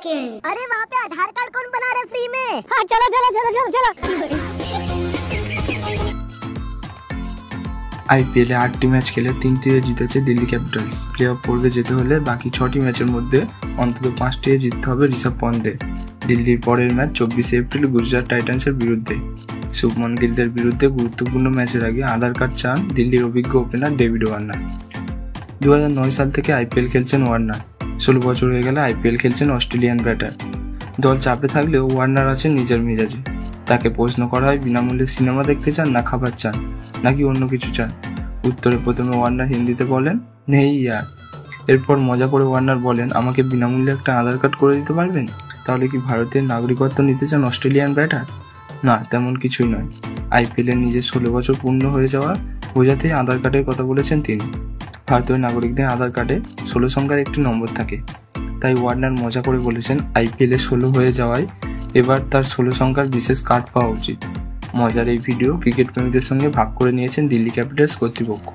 Second. अरे वहाँ पे आधार कार्ड कौन बना रहे फ्री में? हाँ चलो चलो चलो चलो चलो। আইপিএলে 8টি ম্যাচ খেলে 3টি জিতেছে দিল্লি ক্যাপিটালস। প্লে অফ পর্বে যেতে হলে বাকি 6টি ম্যাচের মধ্যে অন্তত 5টি জিততে হবে ঋষভ পন্থের। দিল্লির পরের ম্যাচ 24 এপ্রিল গুজরাট টাইটান্সের বিরুদ্ধে। শুভমন গিলদের বিরুদ্ধে গুরুত্বপূর্ণ ম্যাচের আগে আধার কার্ড চান দিল্লির অভিজ্ঞ ওপেনার ডেভিড ওয়ার্নার। 2009 সাল থেকে আইপিএল খেলছেন ওয়ার্নার। 16 বছর হয়ে গেলে আইপিএল খেলছেন অস্ট্রেলিয়ান ব্যাটার। দল চাপে থাকলেও ওয়ার্নার আছেন নিজের মেজাজে। তাকে প্রশ্ন করা হয় বিনামূল্যে সিনেমা দেখতে চান না খাবার চান নাকি অন্য কিছু চান। উত্তরে প্রথমে ওয়ার্নার হিন্দিতে বলেন নেই ইয়ার। এরপর মজা করে ওয়ার্নার বলেন আমাকে বিনামূল্যে একটা আধার কার্ড করে দিতে পারবেন? তাহলে কি ভারতের নাগরিকত্ব নিতে চান অস্ট্রেলিয়ান ব্যাটার? না, তেমন কিছুই নয়। আইপিএলে নিজের 16 বছর পূর্ণ হয়ে যাওয়া বোঝাতেই আধার কার্ডের কথা বলেছেন তিনি। ভারতীয় নাগরিকদের আধার কার্ডে 16 সংখ্যার একটি নম্বর থাকে। তাই ওয়ার্নার মজা করে বলেছেন আইপিএলে 16 হয়ে যাওয়ায় এবার তার 16 সংখ্যার বিশেষ কার্ড পাওয়া উচিত। মজার এই ভিডিও ক্রিকেট প্রেমীদের সঙ্গে ভাগ করে নিয়েছেন দিল্লি ক্যাপিটালস কর্তৃপক্ষ।